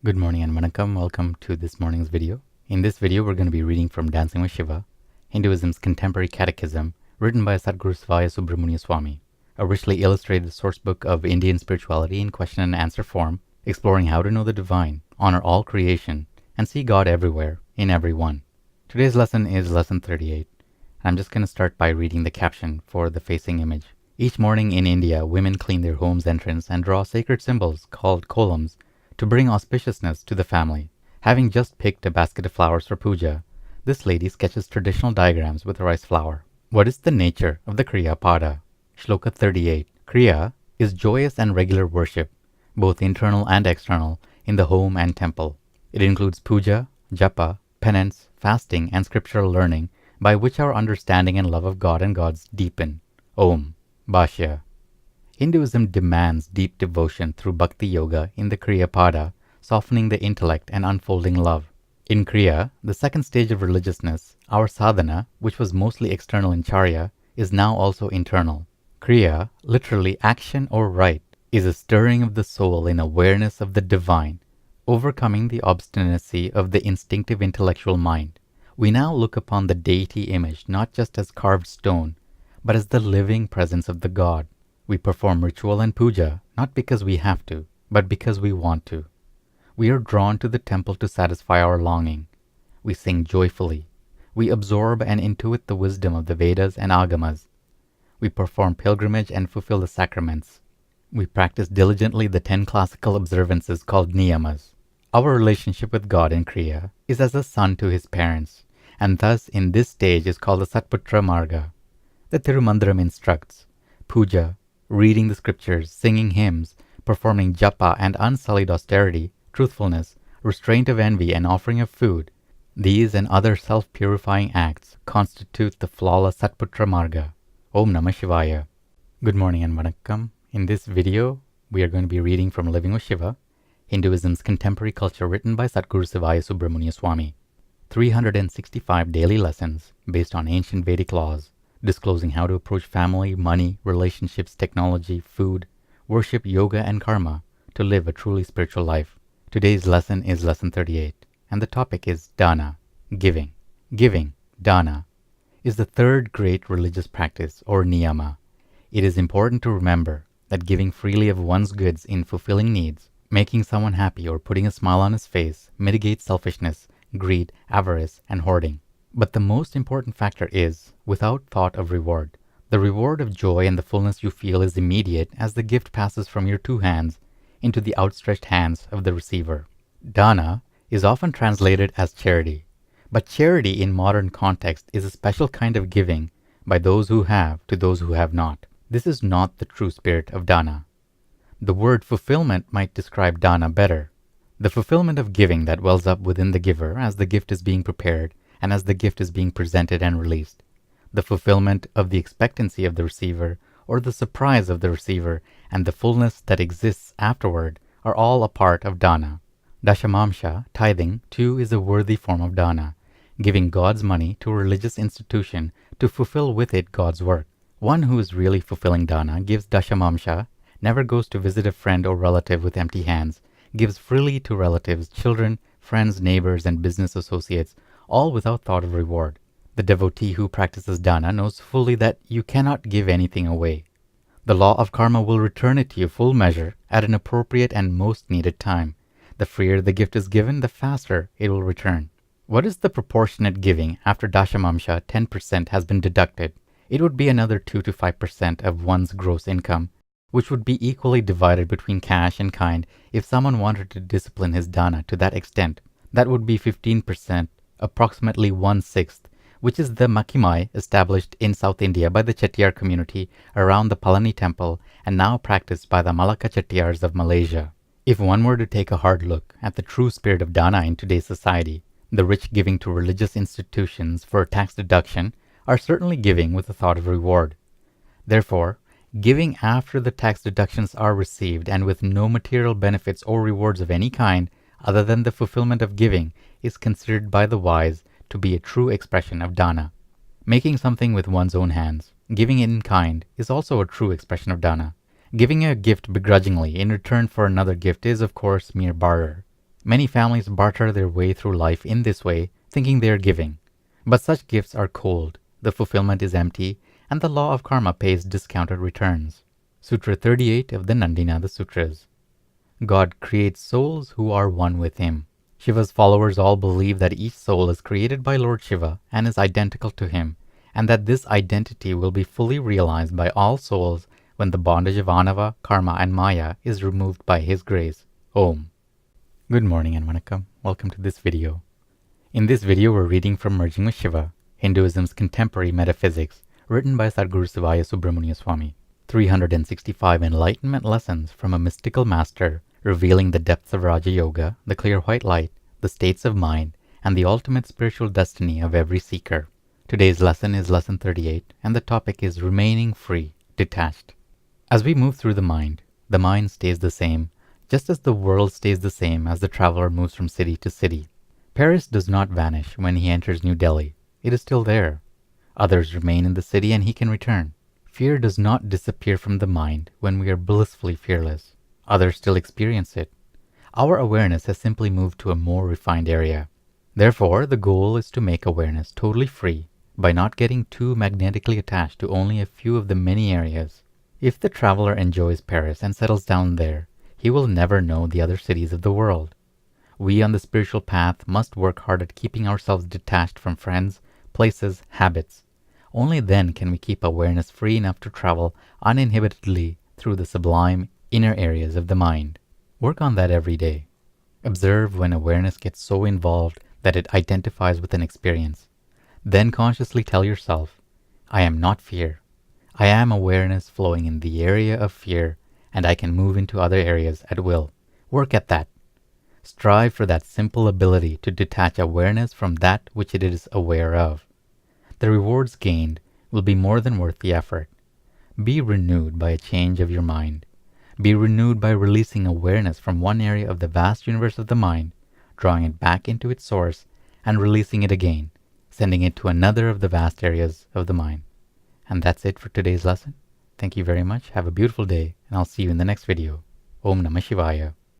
Good morning and vanakkam. Welcome to this morning's video. In this video, we're going to be reading from Dancing with Shiva, Hinduism's contemporary catechism, written by Sadhguru Svaya Subramania Swami, a richly illustrated sourcebook of Indian spirituality in question and answer form, exploring how to know the divine, honor all creation, and see God everywhere, in everyone. Today's lesson is lesson 38. I'm just going to start by reading the caption for the facing image. Each morning in India, women clean their home's entrance and draw sacred symbols called kolams to bring auspiciousness to the family. Having just picked a basket of flowers for puja, this lady sketches traditional diagrams with rice flour. What is the nature of the Kriya Pada? Shloka 38. Kriya is joyous and regular worship, both internal and external, in the home and temple. It includes puja, japa, penance, fasting, and scriptural learning, by which our understanding and love of God and gods deepen. Om. Bhashya. Hinduism demands deep devotion through bhakti yoga in the Kriya Pada, softening the intellect and unfolding love. In Kriya, the second stage of religiousness, our sadhana, which was mostly external in Charya, is now also internal. Kriya, literally action or rite, is a stirring of the soul in awareness of the divine, overcoming the obstinacy of the instinctive intellectual mind. We now look upon the deity image not just as carved stone, but as the living presence of the God. We perform ritual and puja not because we have to, but because we want to. We are drawn to the temple to satisfy our longing. We sing joyfully. We absorb and intuit the wisdom of the Vedas and Agamas. We perform pilgrimage and fulfill the sacraments. We practice diligently the 10 classical observances called niyamas. Our relationship with God in Kriya is as a son to his parents, and thus in this stage is called the Satputra Marga. The Tirumandaram instructs puja, reading the scriptures, singing hymns, performing japa and unsullied austerity, truthfulness, restraint of envy, and offering of food. These and other self-purifying acts constitute the flawless Satputra Marga. Om Namah Shivaya. Good morning and vanakkam. In this video, we are going to be reading from Living with Shiva, Hinduism's contemporary culture, written by Sadhguru Svaya Subramania Swami. 365 daily lessons based on ancient Vedic laws, disclosing how to approach family, money, relationships, technology, food, worship, yoga, and karma to live a truly spiritual life. Today's lesson is lesson 38, and the topic is dana, giving. Giving, dana, is the third great religious practice, or niyama. It is important to remember that giving freely of one's goods in fulfilling needs, making someone happy, or putting a smile on his face mitigates selfishness, greed, avarice, and hoarding. But the most important factor is, without thought of reward. The reward of joy and the fullness you feel is immediate as the gift passes from your two hands into the outstretched hands of the receiver. Dana is often translated as charity, but charity in modern context is a special kind of giving by those who have to those who have not. This is not the true spirit of dana. The word fulfillment might describe dana better. The fulfillment of giving that wells up within the giver as the gift is being prepared and as the gift is being presented and released. The fulfillment of the expectancy of the receiver, or the surprise of the receiver, and the fullness that exists afterward are all a part of dana. Dashamamsha, tithing, too, is a worthy form of dana, giving God's money to a religious institution to fulfill with it God's work. One who is really fulfilling dana gives dashamamsha, never goes to visit a friend or relative with empty hands, gives freely to relatives, children, friends, neighbors, and business associates, all without thought of reward. The devotee who practices dana knows fully that you cannot give anything away. The law of karma will return it to you full measure at an appropriate and most needed time. The freer the gift is given, the faster it will return. What is the proportionate giving after dashamamsha 10% has been deducted? It would be another 2 to 5% of one's gross income, which would be equally divided between cash and kind if someone wanted to discipline his dana to that extent. That would be 15%, approximately 1/6, which is the makimai established in South India by the Chettiar community around the Palani temple and now practiced by the Malacca Chettiars of Malaysia. If one were to take a hard look at the true spirit of dana in today's society, the rich giving to religious institutions for tax deduction are certainly giving with a thought of reward. Therefore, giving after the tax deductions are received and with no material benefits or rewards of any kind other than the fulfillment of giving is considered by the wise to be a true expression of dana. Making something with one's own hands, giving in kind, is also a true expression of dana. Giving a gift begrudgingly in return for another gift is, of course, mere barter. Many families barter their way through life in this way, thinking they are giving. But such gifts are cold, the fulfillment is empty, and the law of karma pays discounted returns. Sutra 38 of the Nandinada Sutras. God creates souls who are one with Him. Shiva's followers all believe that each soul is created by Lord Shiva and is identical to Him, and that this identity will be fully realized by all souls when the bondage of Anava, Karma, and Maya is removed by His grace. Om. Good morning and Vanakkam. Welcome to this video. In this video, we're reading from Merging with Shiva, Hinduism's Contemporary Metaphysics, written by Sadhguru Sivaya Subramaniya Swami. 365 enlightenment lessons from a mystical master, revealing the depths of Raja Yoga, the clear white light, the states of mind, and the ultimate spiritual destiny of every seeker. Today's lesson is lesson 38, and the topic is remaining free, detached. As we move through the mind stays the same, just as the world stays the same as the traveler moves from city to city. Paris does not vanish when he enters New Delhi. It is still there. Others remain in the city and he can return. Fear does not disappear from the mind when we are blissfully fearless. Others still experience it. Our awareness has simply moved to a more refined area. Therefore, the goal is to make awareness totally free by not getting too magnetically attached to only a few of the many areas. If the traveler enjoys Paris and settles down there, he will never know the other cities of the world. We on the spiritual path must work hard at keeping ourselves detached from friends, places, habits. Only then can we keep awareness free enough to travel uninhibitedly through the sublime inner areas of the mind. Work on that every day. Observe when awareness gets so involved that it identifies with an experience. Then consciously tell yourself, I am not fear. I am awareness flowing in the area of fear, and I can move into other areas at will. Work at that. Strive for that simple ability to detach awareness from that which it is aware of. The rewards gained will be more than worth the effort. Be renewed by a change of your mind. Be renewed by releasing awareness from one area of the vast universe of the mind, drawing it back into its source, and releasing it again, sending it to another of the vast areas of the mind. And that's it for today's lesson. Thank you very much. Have a beautiful day, and I'll see you in the next video. Om Namah Shivaya.